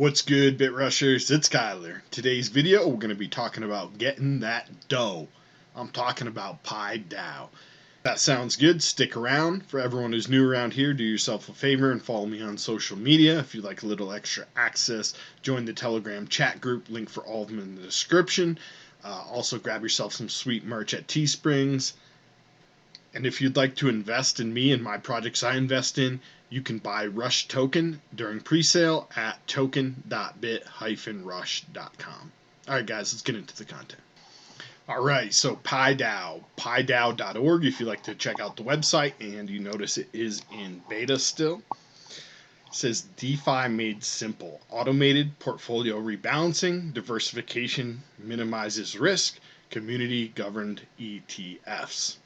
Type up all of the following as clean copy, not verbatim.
What's good, Bit Rushers? It's Kyler. Today's video, we're going to be talking about getting that dough. I'm talking about PieDAO. That sounds good. Stick around. For everyone who's new around here, do yourself a favor and follow me on social media. If you'd like a little extra access, join the Telegram chat group. Link for all of them in the description. Also, grab yourself some sweet merch at Teesprings. And if you'd like to invest in me and my projects I invest in, you can buy Rush token during pre-sale at token.bit-rush.com. Alright guys, let's get into the content. Alright, so PieDAO, PieDAO.org if you'd like to check out the website, and you notice it is in beta still. It says DeFi made simple, automated portfolio rebalancing, diversification minimizes risk, community governed ETFs.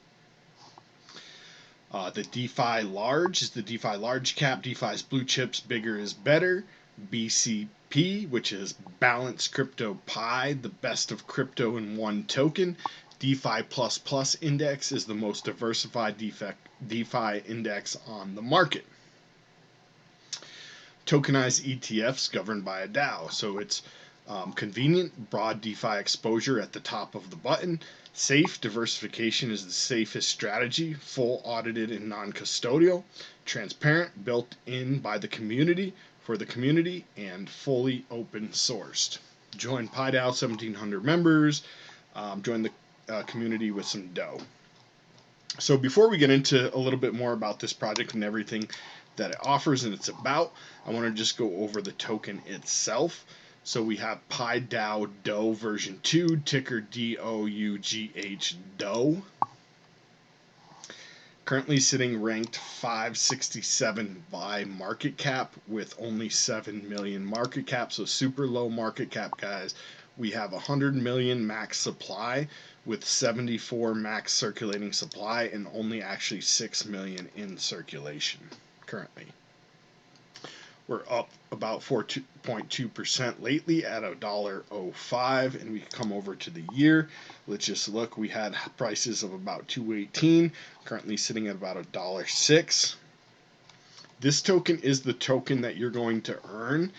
The DeFi large is the DeFi large cap. DeFi's blue chips, bigger is better. BCP, which is Balanced Crypto Pi, the best of crypto in one token. DeFi plus plus index is the most diversified DeFi index on the market. Tokenized ETFs governed by a DAO, so it's convenient, broad DeFi exposure at the top of the button. Safe, diversification is the safest strategy. Full audited and non-custodial. Transparent, built in by the community, for the community, and fully open sourced. Join PieDAO, 1,700 members. Join the community with some dough. So before we get into a little bit more about this project and everything that it offers and it's about, I want to just go over the token itself. So we have PieDAO DOUGH version 2, ticker DOUGH DOUGH. Currently sitting ranked 567 by market cap with only 7 million market cap, so super low market cap, guys. We have 100 million max supply with 74 max circulating supply and only actually 6 million in circulation currently. We're up about 4.2% lately at $1.05, and we come over to the year. Let's just look. We had prices of about $2.18, currently sitting at about $1.06. This token is the token that you're going to earn,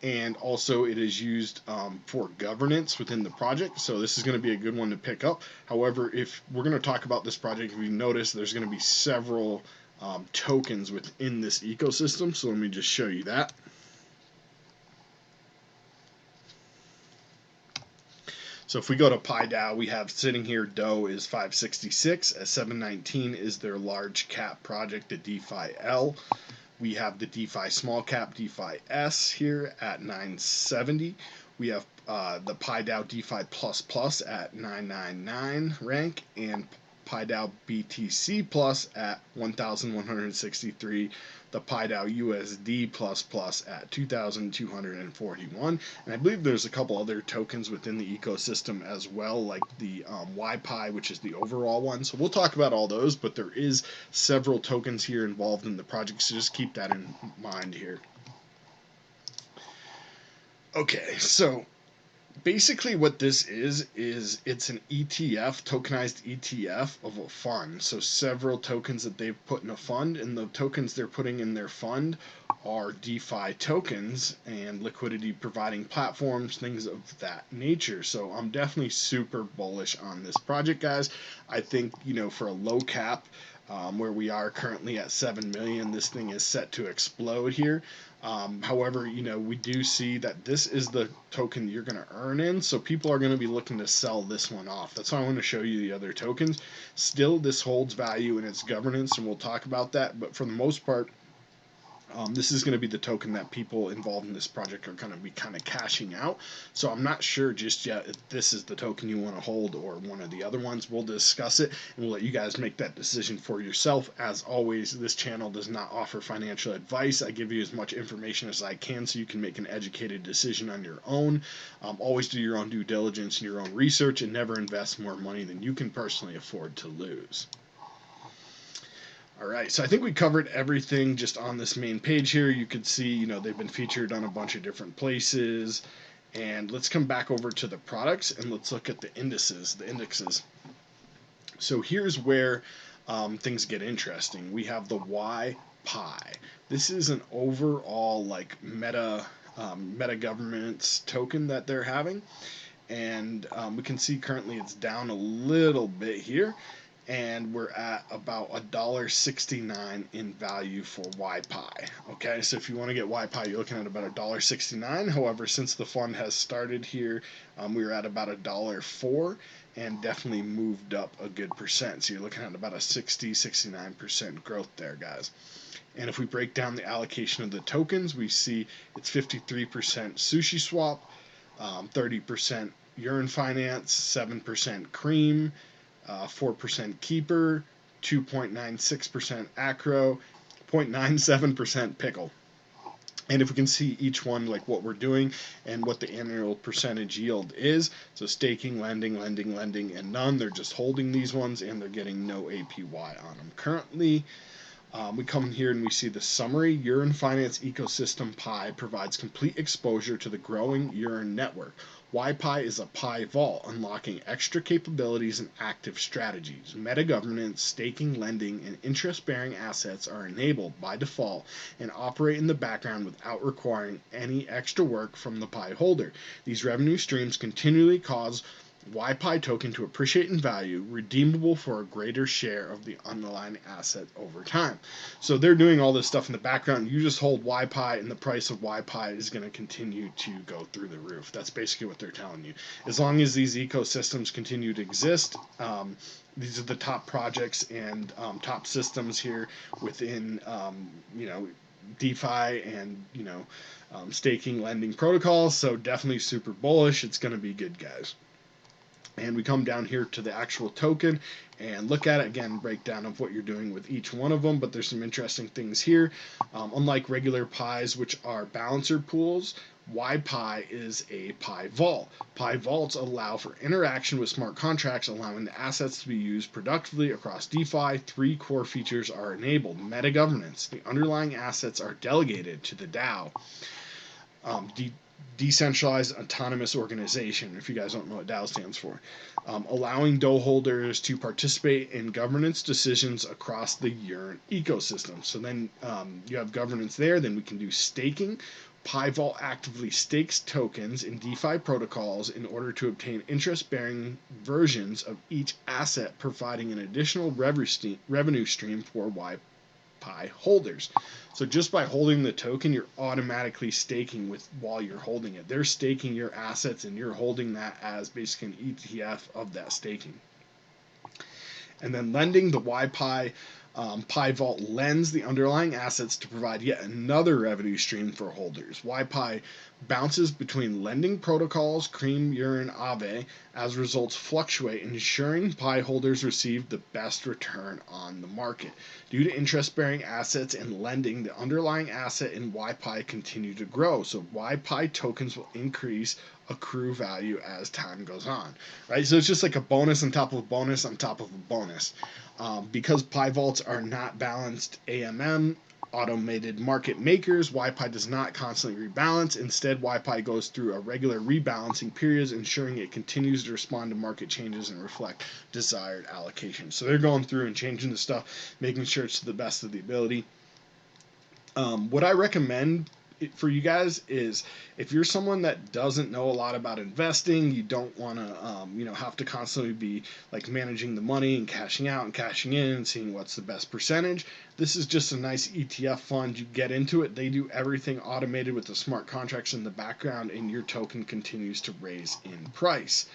and also it is used for governance within the project, so this is going to be a good one to pick up. However, if we're going to talk about this project, if you notice, there's going to be several tokens within this ecosystem, so let me just show you that. So if we go to PieDAO, we have sitting here DOUGH is 566, at 719 is their large cap project, the DeFi L. We have the DeFi small cap, DeFi S here at 970. We have the PieDAO DeFi plus plus at 999 rank, and PieDAO BTC Plus at 1,163, the PieDAO USD Plus Plus at 2,241, and I believe there's a couple other tokens within the ecosystem as well, like the YPi, which is the overall one. So we'll talk about all those, but there is several tokens here involved in the project, so just keep that in mind here. Okay, so basically what this is it's an ETF, tokenized ETF of a fund. So several tokens that they've put in a fund, and the tokens they're putting in their fund are DeFi tokens and liquidity providing platforms, things of that nature. So I'm definitely super bullish on this project, guys. I think, for a low cap, where we are currently at 7 million, this thing is set to explode here. However, we do see that this is the token you're going to earn in, so people are going to be looking to sell this one off. That's why I want to show you the other tokens. Still, this holds value in its governance, and we'll talk about that, but for the most part, this is going to be the token that people involved in this project are going to be kind of cashing out. So I'm not sure just yet if this is the token you want to hold or one of the other ones. We'll discuss it, and we'll let you guys make that decision for yourself. As always, this channel does not offer financial advice. I give you as much information as I can so you can make an educated decision on your own. Always do your own due diligence and your own research, and never invest more money than you can personally afford to lose. Alright, so I think we covered everything just on this main page here. You can see, they've been featured on a bunch of different places. And let's come back over to the products and let's look at the indexes. So here's where things get interesting. We have the YPi. This is an overall meta meta governance token that they're having. And we can see currently it's down a little bit here, and we're at about $1.69 in value for YPI. Okay, so if you want to get YPI, you're looking at about $1.69. However, since the fund has started here, we were at about $1.04 and definitely moved up a good percent. So you're looking at about a 69% growth there, guys. And if we break down the allocation of the tokens, we see it's 53% Sushi Swap, 30% Urine Finance, 7% Cream, 4% Keeper, 2.96% Acro, 0.97% Pickle. And if we can see each one, like what we're doing and what the annual percentage yield is, so staking, lending, and none, they're just holding these ones and they're getting no APY on them currently. We come here and we see the summary. Urine Finance Ecosystem Pi provides complete exposure to the growing Urine network. YPI is a Pi vault, unlocking extra capabilities and active strategies. Meta governance, staking, lending, and interest-bearing assets are enabled by default and operate in the background without requiring any extra work from the Pi holder. These revenue streams continually cause YPI token to appreciate in value, redeemable for a greater share of the underlying asset over time. So they're doing all this stuff in the background. You just hold YPI, and the price of YPI is going to continue to go through the roof. That's basically what they're telling you. As long as these ecosystems continue to exist, these are the top projects and top systems here within, DeFi and, staking, lending protocols. So definitely super bullish. It's going to be good, guys. And we come down here to the actual token and look at it again, breakdown of what you're doing with each one of them. But there's some interesting things here. Unlike regular pies, which are balancer pools, YPI is a Pi vault. Pi vaults allow for interaction with smart contracts, allowing the assets to be used productively across DeFi. 3 core features are enabled. Meta governance. The underlying assets are delegated to the DAO. Decentralized Autonomous Organization, if you guys don't know what DAO stands for, allowing DAO holders to participate in governance decisions across the Urine ecosystem. So then you have governance there. Then we can do staking. Pi Vault actively stakes tokens in DeFi protocols in order to obtain interest-bearing versions of each asset, providing an additional revenue stream for YPI holders. So just by holding the token, you're automatically staking while you're holding it. They're staking your assets and you're holding that as basically an ETF of that staking. And then lending, the YPI Pi Vault lends the underlying assets to provide yet another revenue stream for holders. YPI bounces between lending protocols, Cream, Urine, Aave, as results fluctuate, ensuring Pi holders receive the best return on the market. Due to interest-bearing assets and lending, the underlying asset in YPI continue to grow, so YPI tokens will increase accrue value as time goes on, right? So it's just like a bonus on top of a bonus on top of a bonus. Because Pi vaults are not balanced AMM, automated market makers, YPI does not constantly rebalance. Instead, YPI goes through a regular rebalancing periods, ensuring it continues to respond to market changes and reflect desired allocation. So they're going through and changing the stuff, making sure it's to the best of the ability. What I recommend for you guys is, if you're someone that doesn't know a lot about investing, you don't want to have to constantly be like managing the money and cashing out and cashing in and seeing what's the best percentage. This is just a nice ETF fund. You get into it, they do everything automated with the smart contracts in the background, and your token continues to raise in price.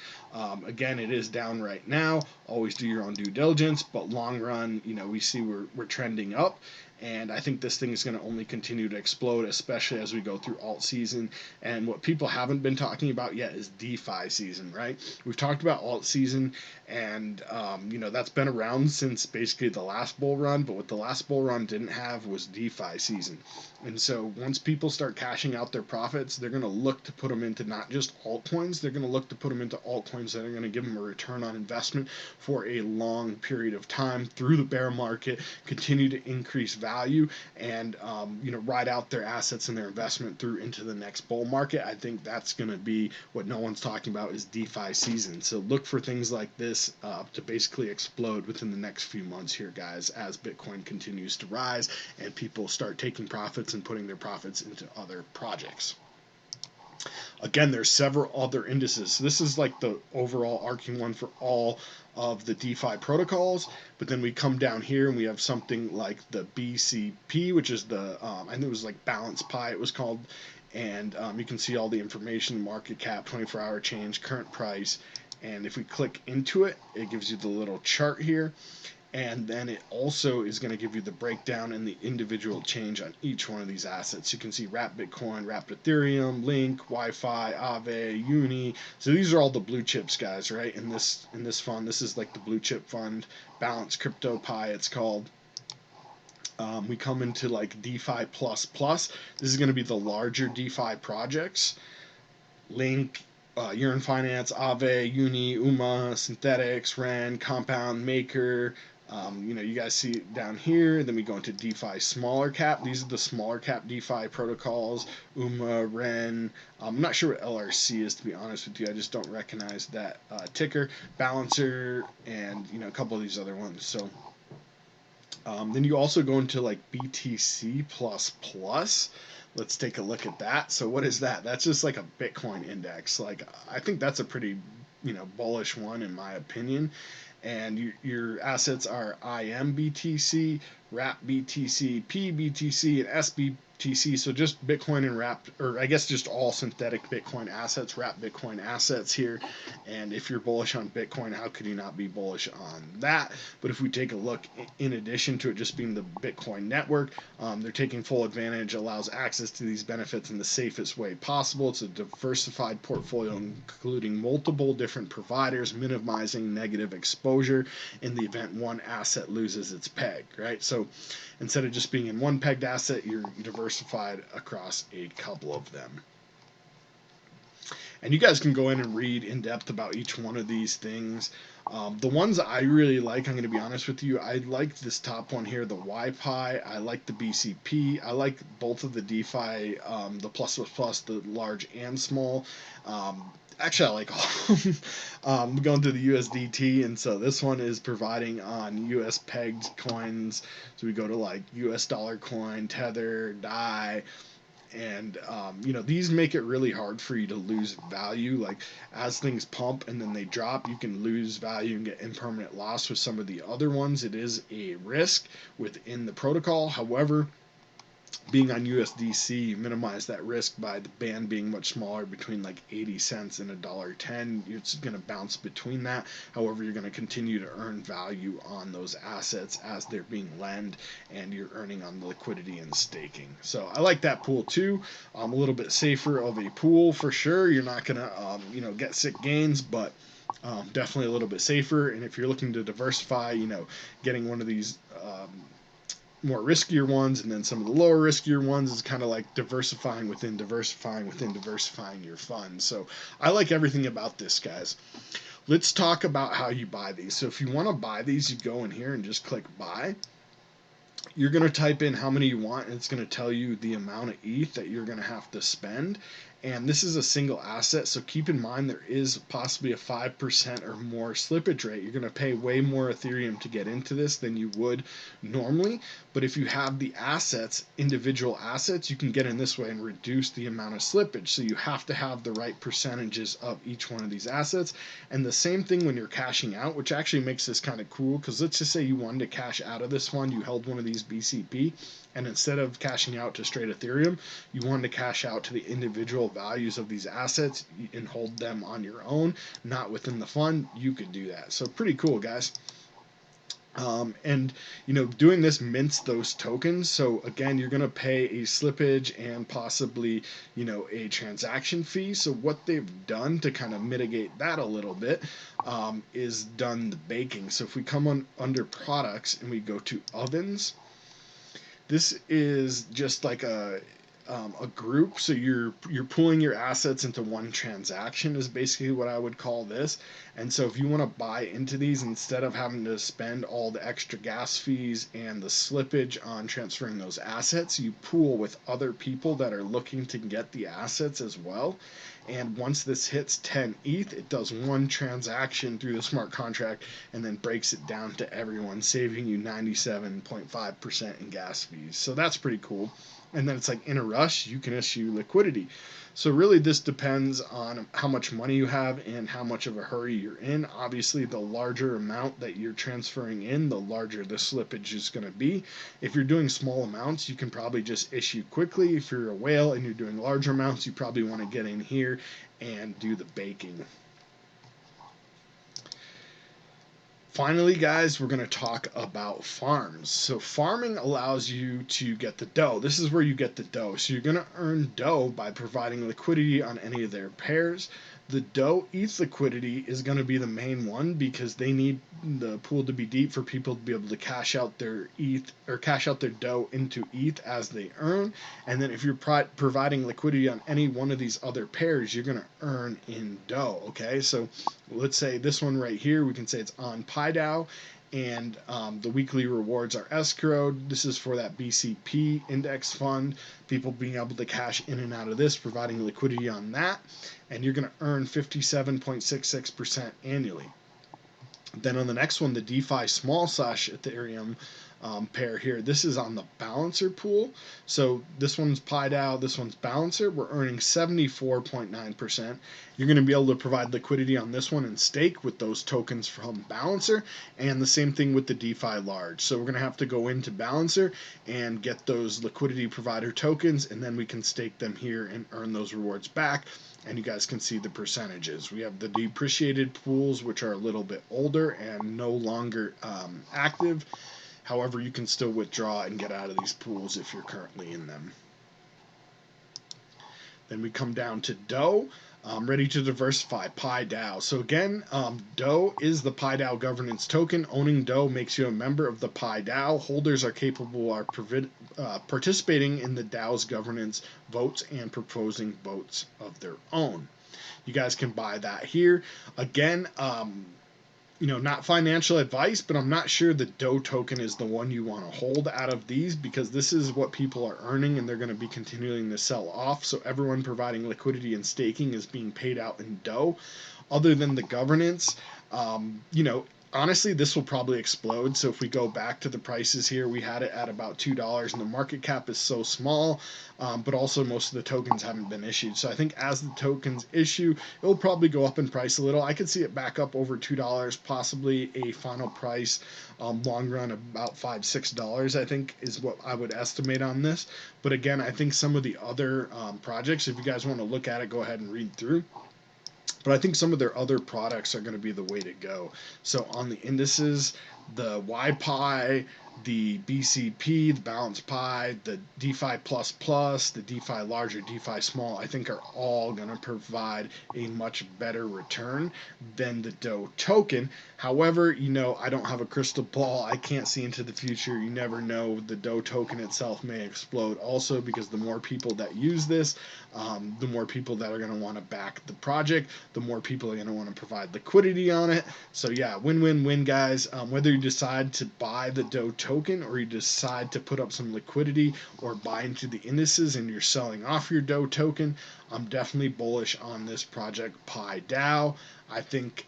Again, it is down right now. Always do your own due diligence, but long run, we see we're trending up. And I think this thing is going to only continue to explode, especially as we go through alt season. And what people haven't been talking about yet is DeFi season, right? We've talked about alt season, and that's been around since basically the last bull run. But what the last bull run didn't have was DeFi season. And so once people start cashing out their profits, they're going to look to put them into not just altcoins. They're going to look to put them into altcoins that are going to give them a return on investment for a long period of time through the bear market, continue to increase value, and ride out their assets and their investment through into the next bull market. I think that's going to be what no one's talking about, is DeFi season. So look for things like this to basically explode within the next few months here, guys, as Bitcoin continues to rise and people start taking profits and putting their profits into other projects. Again, there's several other indices. So this is like the overall arcing one for all of the DeFi protocols. But then we come down here and we have something like the BCP, which is the, I think it was like Balance Pi it was called. And you can see all the information, market cap, 24-hour change, current price. And if we click into it, it gives you the little chart here. And then it also is going to give you the breakdown and the individual change on each one of these assets. You can see Wrapped Bitcoin, Wrapped Ethereum, Link, Wi-Fi, Aave, Uni. So these are all the blue chips, guys, right? In this fund, this is like the blue chip fund, Balance Crypto Pi, it's called. We come into like DeFi plus plus. This is going to be the larger DeFi projects. Link, Urine Finance, Aave, Uni, UMA, Synthetics, Ren, Compound, Maker. You guys see it down here. Then we go into DeFi smaller cap. These are the smaller cap DeFi protocols. UMA, Ren. I'm not sure what LRC is, to be honest with you. I just don't recognize that ticker. Balancer, and a couple of these other ones. So then you also go into like BTC plus plus. Let's take a look at that. So what is that? That's just like a Bitcoin index. Like, I think that's a pretty bullish one in my opinion. And your assets are IMBTC, WRAP BTC, PBTC, and SBTC. So just Bitcoin and wrapped, or I guess just all synthetic Bitcoin assets, wrapped Bitcoin assets here. And if you're bullish on Bitcoin, how could you not be bullish on that? But if we take a look, in addition to it just being the Bitcoin network, they're taking full advantage, allows access to these benefits in the safest way possible. It's a diversified portfolio, including multiple different providers, minimizing negative exposure in the event one asset loses its peg, right? So instead of just being in one pegged asset, you're diversified across a couple of them. And you guys can go in and read in depth about each one of these things. The ones I really like, I'm going to be honest with you, I like this top one here, the YPI. I like the BCP. I like both of the DeFi, the plus plus plus, the large and small. Actually, I like all of them. I'm going to the USDT, and so this one is providing on US pegged coins. So we go to like US dollar coin, Tether, DAI. And these make it really hard for you to lose value. Like, as things pump and then they drop, you can lose value and get impermanent loss. With some of the other ones, it is a risk within the protocol. However, being on USDC, you minimize that risk by the band being much smaller, between like 80 cents and $1.10. It's going to bounce between that. However, you're going to continue to earn value on those assets as they're being lent, and you're earning on the liquidity and staking. So I like that pool too. A little bit safer of a pool for sure. You're not going to get sick gains, but definitely a little bit safer. And if you're looking to diversify, getting one of these more riskier ones and then some of the lower riskier ones is kind of like diversifying within diversifying your fund. So I like everything about this, guys. Let's talk about how you buy these. So if you want to buy these, you go in here and just click buy. You're going to type in how many you want, and it's going to tell you the amount of ETH that you're going to have to spend. And this is a single asset, so keep in mind there is possibly a 5% or more slippage rate. You're going to pay way more Ethereum to get into this than you would normally. But if you have the assets, individual assets, you can get in this way and reduce the amount of slippage. So you have to have the right percentages of each one of these assets. And the same thing when you're cashing out, which actually makes this kind of cool, because let's just say you wanted to cash out of this fund, you held one of these BCP, and instead of cashing out to straight Ethereum, you wanted to cash out to the individual values of these assets and hold them on your own, not within the fund. You could do that. So pretty cool, guys. And doing this mints those tokens. So again, you're going to pay a slippage and possibly a transaction fee. So what they've done to kind of mitigate that a little bit is done the baking. So if we come on under products and we go to ovens, this is just like a group. So you're pooling your assets into one transaction is basically what I would call this. And so if you want to buy into these, instead of having to spend all the extra gas fees and the slippage on transferring those assets, you pool with other people that are looking to get the assets as well. And once this hits 10 ETH, it does one transaction through the smart contract and then breaks it down to everyone, saving you 97.5% in gas fees. So that's pretty cool. and then it's like in a rush, you can issue liquidity. So really this depends on how much money you have and how much of a hurry you're in. Obviously, the larger amount that you're transferring in, the larger the slippage is going to be. If you're doing small amounts, you can probably just issue quickly. If you're a whale and you're doing larger amounts, you probably want to get in here and do the baking. Finally, guys, we're going to talk about farms. So farming allows you to get the dough. This is where you get the dough. So you're going to earn dough by providing liquidity on any of their pairs. The dough ETH liquidity is going to be the main one because they need the pool to be deep for people to be able to cash out their ETH or cash out their dough into ETH as they earn. And then if you're providing liquidity on any one of these other pairs, you're going to earn in dough. Okay, so let's say this one right here, we can say it's on PieDAO, and the weekly rewards are escrowed. This is for that BCP index fund, people being able to cash in and out of this, providing liquidity on that, and you're going to earn 57.66% annually. Then on the next one, the DeFi small slash Ethereum pair here, this is on the balancer pool. So this one's PieDAO, this one's balancer. We're earning 74.9%. You're going to be able to provide liquidity on this one and stake with those tokens from balancer, and the same thing with the DeFi large. So we're going to have to go into balancer and get those liquidity provider tokens, and then we can stake them here and earn those rewards back. And you guys can see the percentages. We have the depreciated pools, which are a little bit older and no longer active. However, you can still withdraw and get out of these pools if you're currently in them. Then we come down to DOE, ready to diversify, PieDAO. So again, DOE is the PieDAO governance token. Owning DOE makes you a member of the PieDAO. Holders are capable of participating in the DAO's governance votes and proposing votes of their own. You guys can buy that here. Again, not financial advice, but I'm not sure the DOE token is the one you want to hold out of these, because this is what people are earning and they're going to be continuing to sell off. So everyone providing liquidity and staking is being paid out in DOE. Other than the governance, honestly, this will probably explode. So if we go back to the prices here, we had it at about $2 and the market cap is so small, but also most of the tokens haven't been issued. So I think as the tokens issue, it will probably go up in price a little. I could see it back up over $2, possibly a final price long run about $5-6, I think is what I would estimate on this. But again, I think some of the other projects, if you guys want to look at it, go ahead and read through. But I think some of their other products are going to be the way to go. So on the indices, the YPI, the BCP, the Balance Pi, the DeFi++, the DeFi large or DeFi small, I think are all going to provide a much better return than the DOE token. However, I don't have a crystal ball. I can't see into the future. You never know. The DOE token itself may explode also, because the more people that use this, the more people that are going to want to back the project, the more people are going to want to provide liquidity on it. So yeah, win-win-win, guys. Whether you decide to buy the DOE token or you decide to put up some liquidity or buy into the indices and you're selling off your DOE token, I'm definitely bullish on this project, PieDAO. I think,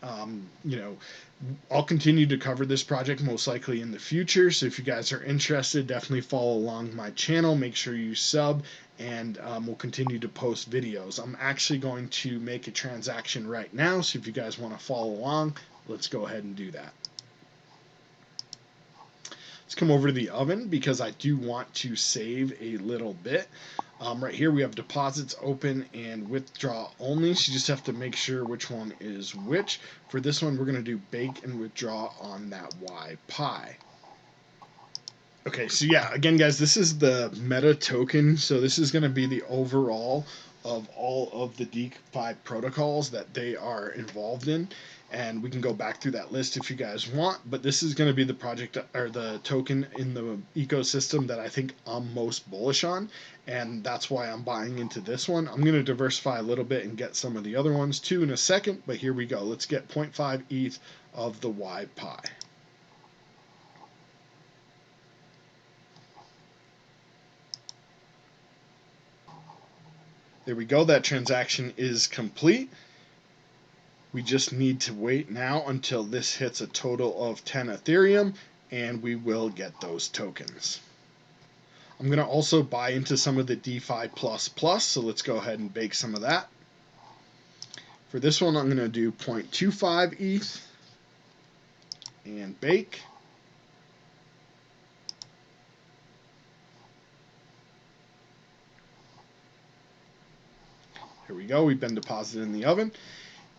I'll continue to cover this project most likely in the future. So if you guys are interested, definitely follow along my channel. Make sure you sub, and we'll continue to post videos. I'm actually going to make a transaction right now. So if you guys want to follow along, let's go ahead and do that. Let's come over to the oven because I do want to save a little bit. Right here we have deposits open and withdraw only, so you just have to make sure which one is which. For this one, we're going to do bake and withdraw on that YPI. Okay, so yeah, again, guys, this is the meta token. So this is going to be the overall of all of the DeFi protocols that they are involved in. And we can go back through that list if you guys want, but this is going to be the project or the token in the ecosystem that I think I'm most bullish on, and that's why I'm buying into this one. I'm going to diversify a little bit and get some of the other ones too in a second, but here we go. Let's get 0.5 ETH of the YPI. There we go. That transaction is complete. We just need to wait now until this hits a total of 10 Ethereum, and we will get those tokens. I'm going to also buy into some of the DeFi plus, so let's go ahead and bake some of that. For this one, I'm going to do 0.25 ETH and bake. Here we go. We've been deposited in the oven.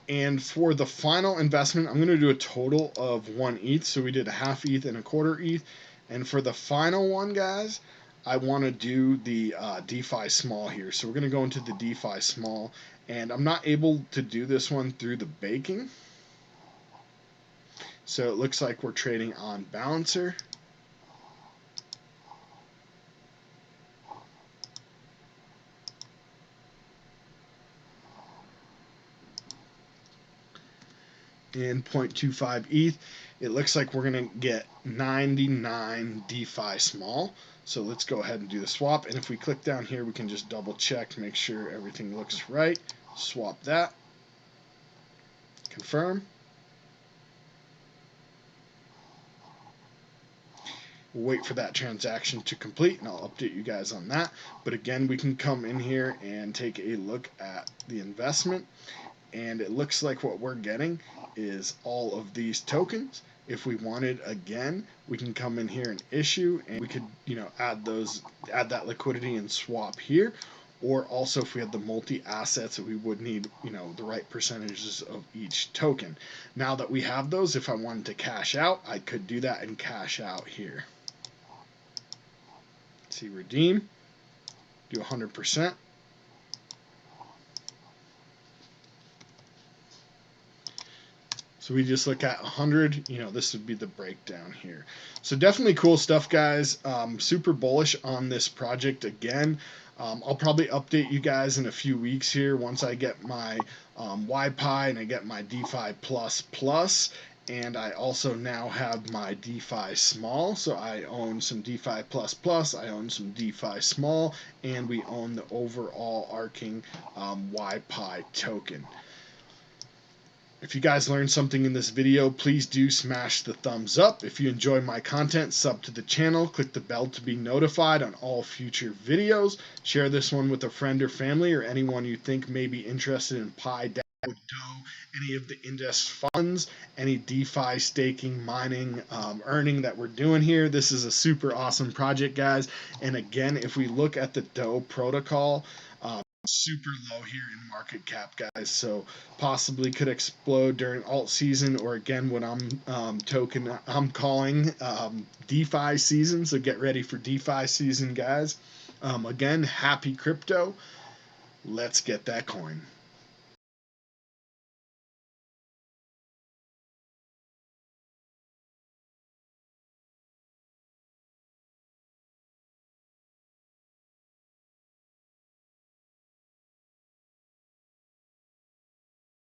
And for the final investment, I'm going to do a total of 1 ETH. So we did a half ETH and a quarter ETH. And for the final one, guys, I want to do the DeFi small here. So we're going to go into the DeFi small. And I'm not able to do this one through the baking. So it looks like we're trading on Balancer. In 0.25 ETH, it looks like we're going to get 99 DeFi small. So let's go ahead and do the swap. And if we click down here, we can just double check to make sure everything looks right. Swap that. Confirm. We'll wait for that transaction to complete, and I'll update you guys on that. But again, we can come in here and take a look at the investment. And it looks like what we're getting is all of these tokens. If we wanted, again, we can come in here and issue, and we could, add that liquidity and swap here. Or also, if we had the multi-assets, we would need, the right percentages of each token. Now that we have those, if I wanted to cash out, I could do that and cash out here. See, redeem, do 100%. So we just look at 100, this would be the breakdown here. So definitely cool stuff, guys. Super bullish on this project again. I'll probably update you guys in a few weeks here once I get my YPI and I get my DeFi plus. And I also now have my DeFi small. So I own some DeFi plus, I own some DeFi small, and we own the overall arcing YPI token. If you guys learned something in this video, please do smash the thumbs up. If you enjoy my content, sub to the channel, click the bell to be notified on all future videos. Share this one with a friend or family or anyone you think may be interested in PieDAO, any of the index funds, any DeFi staking, mining, earning that we're doing here. This is a super awesome project, guys. And again, if we look at the DAO protocol, super low here in market cap, guys, so possibly could explode during alt season, or again when I'm calling DeFi season. So get ready for DeFi season, guys. Again, happy crypto. Let's get that coin.